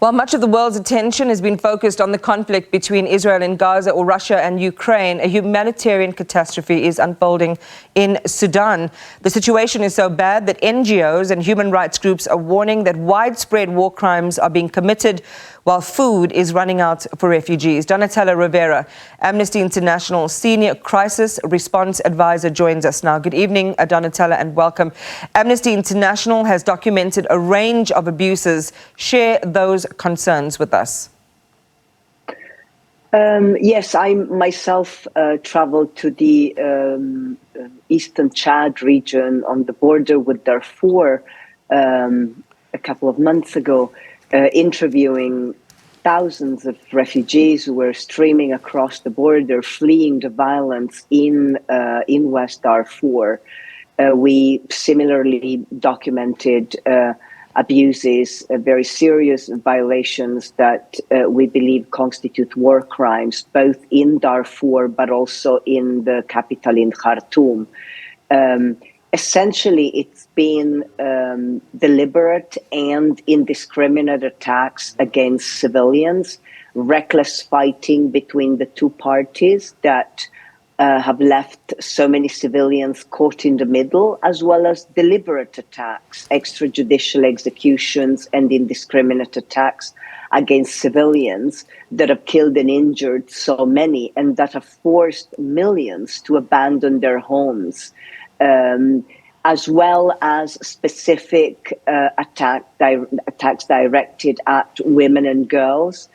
While much of the world's attention has been focused on the conflict between Israel and Gaza, or Russia and Ukraine, a humanitarian catastrophe is unfolding in Sudan. The situation is so bad that NGOs and human rights groups are warning that widespread war crimes are being committed while food is running out for refugees. Donatella Rovera, Amnesty International Senior Crisis Response Advisor, joins us now. Good evening, Donatella, and welcome. Amnesty International has documented a range of abuses. Share those concerns with us. Yes, I myself traveled to the eastern Chad region on the border with Darfur a couple of months ago, interviewing thousands of refugees who were streaming across the border, fleeing the violence in West Darfur. We similarly documented abuses, very serious violations that we believe constitute war crimes, both in Darfur but also in the capital in Khartoum. Essentially, it's been deliberate and indiscriminate attacks against civilians, reckless fighting between the two parties that have left so many civilians caught in the middle, as well as deliberate attacks, extrajudicial executions and indiscriminate attacks against civilians that have killed and injured so many and that have forced millions to abandon their homes, as well as specific attacks directed at women and girls.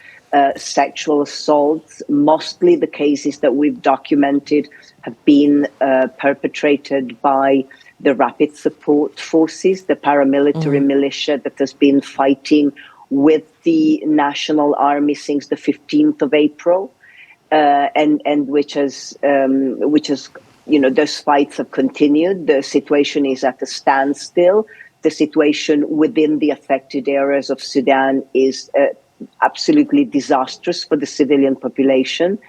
Sexual assaults. Mostly the cases that we've documented have been perpetrated by the Rapid Support Forces, the paramilitary militia that has been fighting with the National Army since the 15th of April, and which has those fights have continued. The situation is at a standstill. The situation within the affected areas of Sudan is absolutely disastrous for the civilian population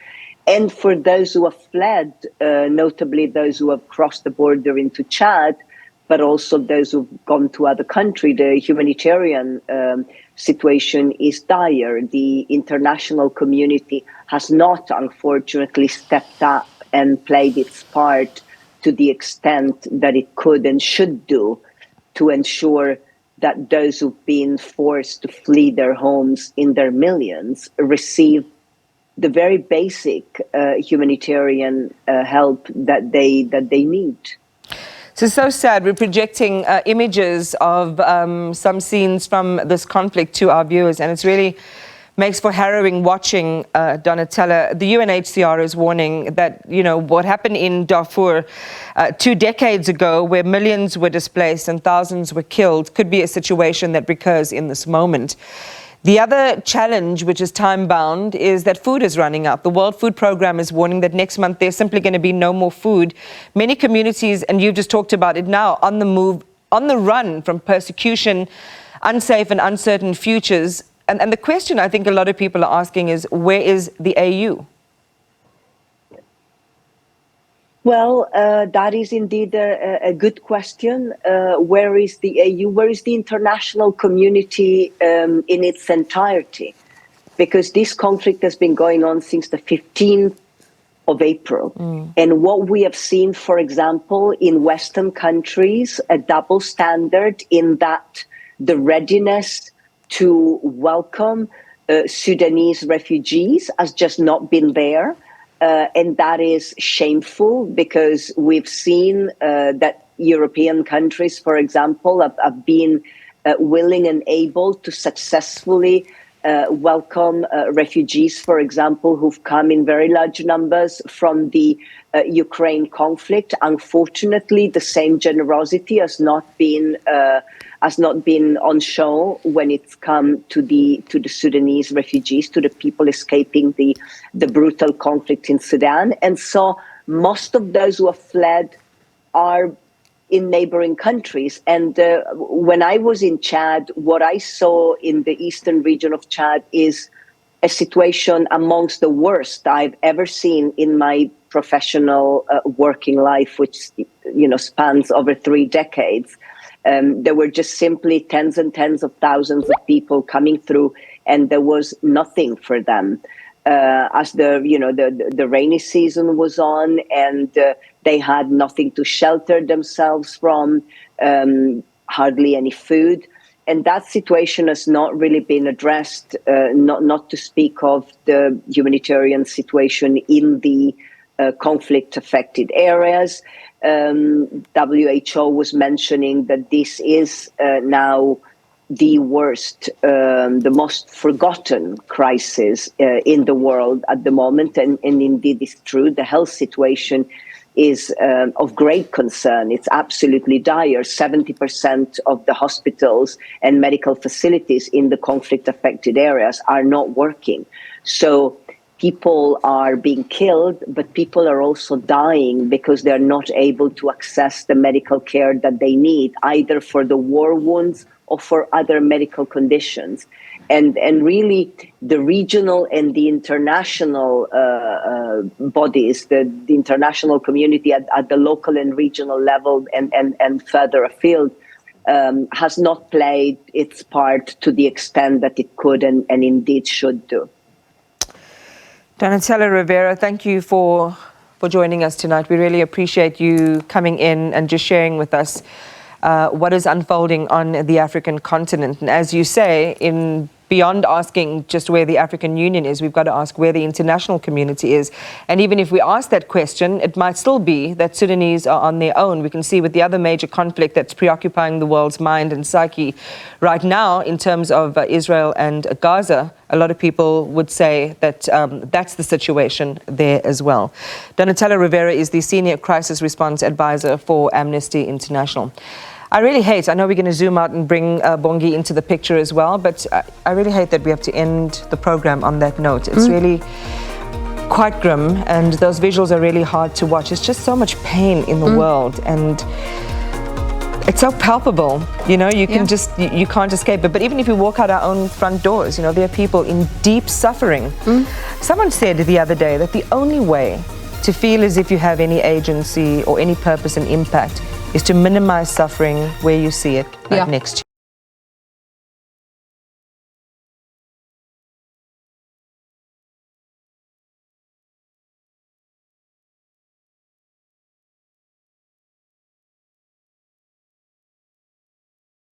and for those who have fled, notably those who have crossed the border into Chad, but also those who've gone to other countries. The humanitarian situation is dire. The international community has not, unfortunately, stepped up and played its part to the extent that it could and should do to ensure that those who've been forced to flee their homes in their millions receive the very basic humanitarian help that they need. So sad. We're projecting images of some scenes from this conflict to our viewers, and it's really makes for harrowing watching, Donatella. The UNHCR is warning that, what happened in Darfur 2 decades ago, where millions were displaced and thousands were killed, could be a situation that recurs in this moment. The other challenge, which is time-bound, is that food is running out. The World Food Programme is warning that next month there's simply going to be no more food. Many communities, and you've just talked about it now, on the move, on the run from persecution, unsafe and uncertain futures. And the question I think a lot of people are asking is, where is the AU? Well, that is indeed a good question. Where is the AU? Where is the international community in its entirety? Because this conflict has been going on since the 15th of April. And what we have seen, for example, in Western countries, a double standard in that the readiness to welcome Sudanese refugees has just not been there. And that is shameful because we've seen that European countries, for example, have been willing and able to successfully welcome refugees, for example, who've come in very large numbers from the Ukraine conflict. Unfortunately, the same generosity has not been on show when it's come to the Sudanese refugees, to the people escaping the brutal conflict in Sudan. And so most of those who have fled are in neighboring countries. And when I was in Chad, what I saw in the eastern region of Chad is a situation amongst the worst I've ever seen in my professional working life, which spans over 3 decades. There were just simply tens and tens of thousands of people coming through, and there was nothing for them. As the rainy season was on, and they had nothing to shelter themselves from, hardly any food. And that situation has not really been addressed, not to speak of the humanitarian situation in the conflict-affected areas. WHO was mentioning that this is now the worst, the most forgotten crisis in the world at the moment. And indeed, it's true. The health situation is of great concern. It's absolutely dire. 70% of the hospitals and medical facilities in the conflict-affected areas are not working. So people are being killed, but people are also dying because they're not able to access the medical care that they need, either for the war wounds or for other medical conditions. And really, the regional and the international bodies, the international community at the local and regional level and further afield, has not played its part to the extent that it could and indeed should do. Donatella Rovera, thank you for joining us tonight. We really appreciate you coming in and just sharing with us what is unfolding on the African continent. And as you say, beyond asking just where the African Union is, we've got to ask where the international community is. And even if we ask that question, it might still be that Sudanese are on their own. We can see with the other major conflict that's preoccupying the world's mind and psyche right now in terms of Israel and Gaza, a lot of people would say that that's the situation there as well. Donatella Rovera is the Senior Crisis Response Advisor for Amnesty International. I really hate, I know we're going to zoom out and bring Bongi into the picture as well, but I really hate that we have to end the program on that note. It's really quite grim, and those visuals are really hard to watch. It's just so much pain in the world, and it's so palpable, you know, you can just, you can't escape it. But even if we walk out our own front doors, you know, there are people in deep suffering. Someone said the other day that the only way to feel as if you have any agency or any purpose and impact is to minimize suffering where you see it, right next to you.